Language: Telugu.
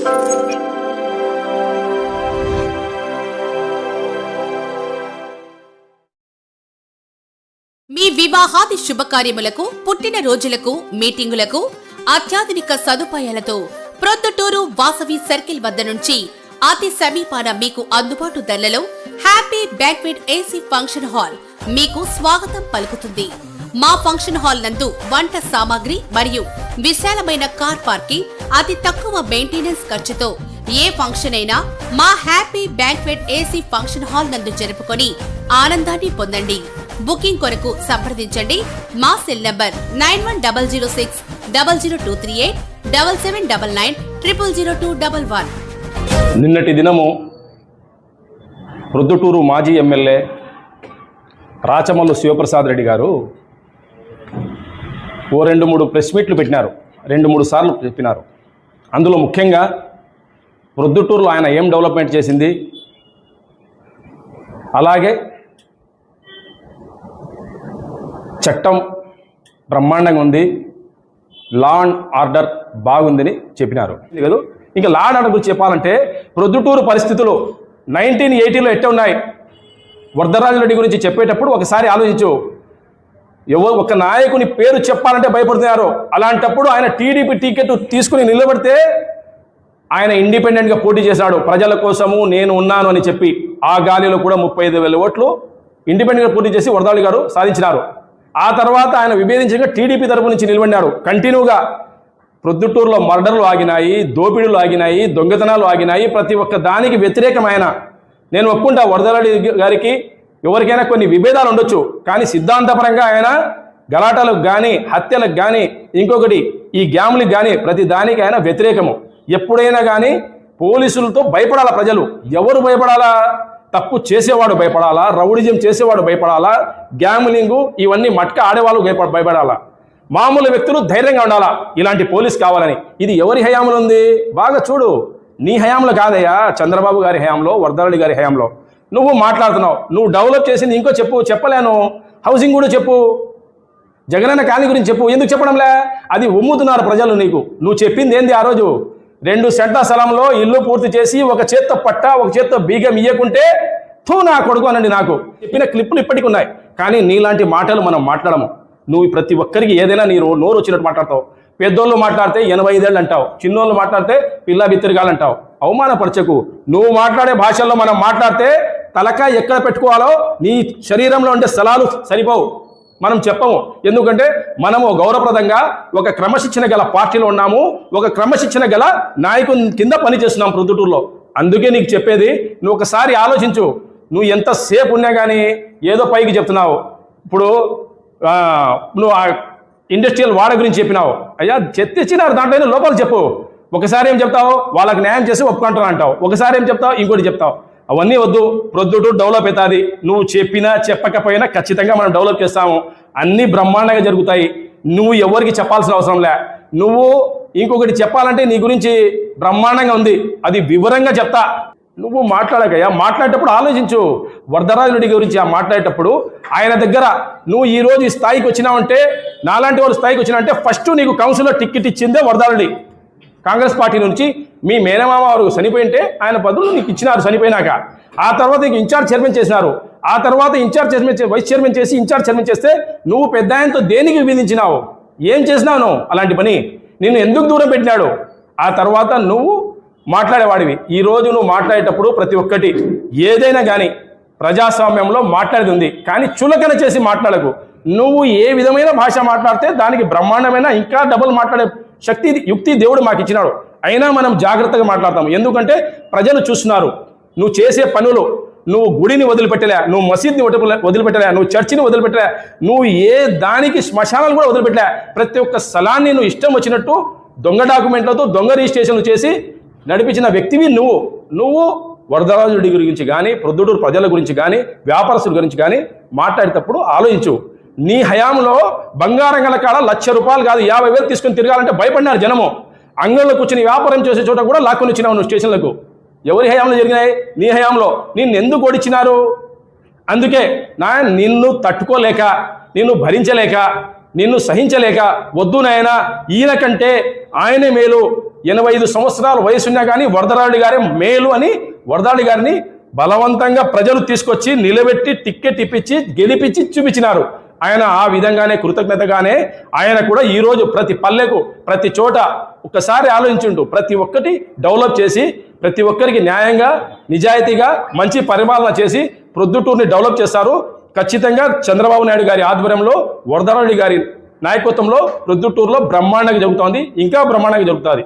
మీ వివాహాది శుభకార్యములకు, పుట్టిన రోజులకు, మీటింగులకు అత్యాధునిక సదుపాయాలతో ప్రొద్దుటూరు వాసవి సర్కిల్ వద్ద నుంచి అతి సమీపాన మీకు అందుబాటు ధరలలో happy banquet AC function hall మీకు స్వాగతం పలుకుతుంది. మా ఫంక్షన్ హాల్ నందు వంట సామాగ్రి మరియు విశాలమైన కార్ పార్కింగ్, అతి తక్కువ మెయింటెనెన్స్ ఖర్చుతో ఏ ఫంక్షన్ అయినా మా happy banquet AC function hall నందు జరుపుకొని ఆనందాన్ని పొందండి. బుకింగ్ కొరకు సంప్రదించండి. మా సెల్ నంబర్ 9160600238 7799900211. నిన్నటి దినము ప్రొద్దుటూరు మాజీ ఎమ్మెల్యే రాచమల్లు శివప్రసాద్ రెడ్డి గారు ఓ 2-3 ప్రెస్ మీట్లు పెట్టినారు. 2-3 సార్లు చెప్పినారు. అందులో ముఖ్యంగా ప్రొద్దుటూరులో ఆయన ఏం డెవలప్మెంట్ చేసింది, అలాగే చట్టం బ్రహ్మాండంగా ఉంది, లా అండ్ ఆర్డర్ బాగుందని చెప్పినారు కదా. ఇంకా లా అండ్ ఆర్డర్ గురించి చెప్పాలంటే ప్రొద్దుటూరు పరిస్థితులు 1980లో ఎట్ట ఉన్నాయి. వరదరాజు రెడ్డి గురించి చెప్పేటప్పుడు ఒకసారి ఆలోచించు. ఎవరు ఒక నాయకుని పేరు చెప్పాలంటే భయపడుతున్నారు. అలాంటప్పుడు ఆయన టీడీపీ టికెట్ తీసుకుని నిలబడితే ఆయన ఇండిపెండెంట్గా పోటీ చేశాడు. ప్రజల కోసము నేను ఉన్నాను అని చెప్పి ఆ గాలిలో కూడా 35,000 ఓట్లు ఇండిపెండెంట్గా పోటీ చేసి వరదరాజు గారు సాధించినారు. ఆ తర్వాత ఆయన విభేదించగా టీడీపీ తరపు నుంచి నిలబడినాడు. కంటిన్యూగా ప్రొద్దుటూరులో మర్డర్లు ఆగినాయి, దోపిడీలు ఆగినాయి, దొంగతనాలు ఆగినాయి. ప్రతి ఒక్క దానికి వ్యతిరేకమైన నేను ఒప్పుకుంటా, వరదరాజు గారికి ఎవరికైనా కొన్ని విభేదాలు ఉండొచ్చు, కానీ సిద్ధాంతపరంగా ఆయన గలాటాలకు కానీ, హత్యలకు కానీ, ఇంకొకటి ఈ గ్యామ్లకు కానీ ప్రతి దానికి ఆయన వ్యతిరేకము. ఎప్పుడైనా కానీ పోలీసులతో భయపడాలా ప్రజలు. ఎవరు భయపడాలా? తప్పు చేసేవాడు భయపడాలా, రౌడిజం చేసేవాడు భయపడాలా, గ్యామ్లింగు ఇవన్నీ మట్క ఆడేవాళ్ళు భయపడాలా. మామూలు వ్యక్తులు ధైర్యంగా ఉండాలా ఇలాంటి పోలీస్ కావాలని. ఇది ఎవరి హయాంలో ఉంది? బాగా చూడు. నీ హయాంలో కాదయ్యా, చంద్రబాబు గారి హయాంలో, వరదరాజు గారి హయాంలో. నువ్వు మాట్లాడుతున్నావు, నువ్వు డెవలప్ చేసింది ఇంకో చెప్పు. చెప్పలేను. హౌసింగ్ కూడా చెప్పు, జగనన్న కాలనీ గురించి చెప్పు. ఎందుకు చెప్పడంలే? అది ఉమ్ముతున్నారు ప్రజలు నీకు. నువ్వు చెప్పింది ఏంది? ఆ రోజు 2 సెంట్ల స్థలంలో ఇల్లు పూర్తి చేసి ఒక చేత్తో పట్ట, ఒక చేత్తో బీగం ఇయ్యకుంటే తూ నా కొడుకు అనండి. నాకు చెప్పిన క్లిప్పులు ఇప్పటికి ఉన్నాయి, కానీ నీలాంటి మాటలు మనం మాట్లాడము. నువ్వు ప్రతి ఒక్కరికి ఏదైనా నీ నోరు వచ్చినట్టు మాట్లాడతావు. పెద్దోళ్ళు మాట్లాడితే 85 ఏళ్ళు అంటావు, చిన్నోళ్ళు మాట్లాడితే పిల్ల బిత్తిరిగాలంటావు. అవమానపరచకు. నువ్వు మాట్లాడే భాషల్లో మనం మాట్లాడితే తలకాయ ఎక్కడ పెట్టుకోవాలో నీ శరీరంలో ఉండే స్థలాలు సరిపోవు. మనం చెప్పము. ఎందుకంటే మనము గౌరవప్రదంగా ఒక క్రమశిక్షణ గల పార్టీలో ఉన్నాము, ఒక క్రమశిక్షణ గల నాయకుని కింద పనిచేస్తున్నాం ప్రొద్దుటూరులో. అందుకే నీకు చెప్పేది, నువ్వు ఒకసారి ఆలోచించు. నువ్వు ఎంతసేపు ఉన్నా కానీ ఏదో పైకి చెప్తున్నావు. ఇప్పుడు నువ్వు ఆ ఇండస్ట్రియల్ వాడ గురించి చెప్పినావు. అయ్యా తెచ్చినారు, దాంట్లో లోపాలు చెప్పు. ఒకసారి ఏం చెప్తావు? వాళ్ళకి న్యాయం చేసి ఒప్పుకుంటాను అంటావు. ఒకసారి ఏం చెప్తావు? ఇంకోటి చెప్తావు. అవన్నీ వద్దు. ప్రొద్దుటూరు డెవలప్ అవుతుంది. నువ్వు చెప్పినా చెప్పకపోయినా ఖచ్చితంగా మనం డెవలప్ చేస్తాము. అన్నీ బ్రహ్మాండంగా జరుగుతాయి. నువ్వు ఎవరికి చెప్పాల్సిన అవసరం లే. నువ్వు ఇంకొకటి చెప్పాలంటే నీ గురించి బ్రహ్మాండంగా ఉంది, అది వివరంగా చెప్తా. నువ్వు మాట్లాడకయ్యా. మాట్లాడేటప్పుడు ఆలోచించు. వరదరాజు రెడ్డి గురించి మాట్లాడేటప్పుడు ఆయన దగ్గర నువ్వు ఈరోజు ఈ స్థాయికి వచ్చినావంటే, నాలాంటి వాళ్ళు స్థాయికి వచ్చినావంటే ఫస్ట్ నీకు కౌన్సిల్లో టికెట్ ఇచ్చిందే వరదరాజు రెడ్డి. కాంగ్రెస్ పార్టీ నుంచి మీ మేనమామ వారు చనిపోయింటే ఆయన బదులు నీకు ఇచ్చినారు చనిపోయినాక. ఆ తర్వాత నీకు ఇన్ఛార్జ్ చైర్మన్ చేసినారు. ఆ తర్వాత ఇన్ఛార్జ్ చైర్మన్ వైస్ చైర్మన్ చేసి ఇన్ఛార్జ్ చైర్మన్ చేస్తే నువ్వు పెద్ద ఆయనతో దేనికి విధించినావు? ఏం చేసినావు నువ్వు అలాంటి పని? నిన్ను ఎందుకు దూరం పెట్టినాడు? ఆ తర్వాత నువ్వు మాట్లాడేవాడివి. ఈరోజు నువ్వు మాట్లాడేటప్పుడు ప్రతి ఒక్కటి ఏదైనా కానీ ప్రజాస్వామ్యంలో మాట్లాడేది ఉంది, కానీ చులకన చేసి మాట్లాడకు. నువ్వు ఏ విధమైన భాష మాట్లాడితే దానికి బ్రహ్మాండమైన ఇంకా డబుల్ మాట్లాడే శక్తి, యుక్తి దేవుడు మాకు ఇచ్చినాడు. అయినా మనం జాగ్రత్తగా మాట్లాడతాం. ఎందుకంటే ప్రజలు చూస్తున్నారు. నువ్వు చేసే పనులు, నువ్వు గుడిని వదిలిపెట్టలే, నువ్వు మసీద్ని వదిలిపెట్టలే, నువ్వు చర్చిని వదిలిపెట్టలే, నువ్వు ఏ దానికి శ్మశానాలు కూడా వదిలిపెట్టలే. ప్రతి ఒక్క స్థలాన్ని నువ్వు ఇష్టం వచ్చినట్టు దొంగ డాక్యుమెంట్లతో దొంగ రిజిస్ట్రేషన్లు చేసి నడిపించిన వ్యక్తివి నువ్వు. నువ్వు వరదరాజు రెడ్డి గురించి కానీ, ప్రొద్దుటూరు ప్రజల గురించి కానీ, వ్యాపారస్తుల గురించి కానీ మాట్లాడేటప్పుడు ఆలోచించు. నీ హయాంలో బంగారం గల కాడ ₹1,00,000 కాదు 50,000 తీసుకుని తిరగాలంటే భయపడినారు జనము. అంగంలో కూర్చుని వ్యాపారం చేసే చోట కూడా లాక్కొని వచ్చినావు నువ్వు స్టేషన్లకు. ఎవరి హయాంలో జరిగినాయి? నీ హయాంలో. నిన్ను ఎందుకు ఓడించినారు? అందుకే నిన్ను తట్టుకోలేక, నిన్ను భరించలేక, నిన్ను సహించలేక, వద్దు నాయనా ఈయన కంటే ఆయనే మేలు, 85 సంవత్సరాల వయసున్నా కానీ వరదరాజు గారే మేలు అని వరదరాజు గారిని బలవంతంగా ప్రజలు తీసుకొచ్చి నిలబెట్టి టిక్కెట్ ఇప్పించి గెలిపించి చూపించినారు. ఆయన ఆ విధంగానే కృతజ్ఞతగానే ఆయన కూడా ఈరోజు ప్రతి పల్లెకు ప్రతి చోట ఒక్కసారి ఆలోచించుంటూ ప్రతి ఒక్కటి డెవలప్ చేసి ప్రతి ఒక్కరికి న్యాయంగా నిజాయితీగా మంచి పరిపాలన చేసి ప్రొద్దుటూరుని డెవలప్ చేస్తారు. ఖచ్చితంగా చంద్రబాబు నాయుడు గారి ఆధ్వర్యంలో వరదరాజు గారి నాయకత్వంలో ప్రొద్దుటూరులో బ్రహ్మాండంగా జరుగుతోంది, ఇంకా బ్రహ్మాండంగా జరుగుతుంది.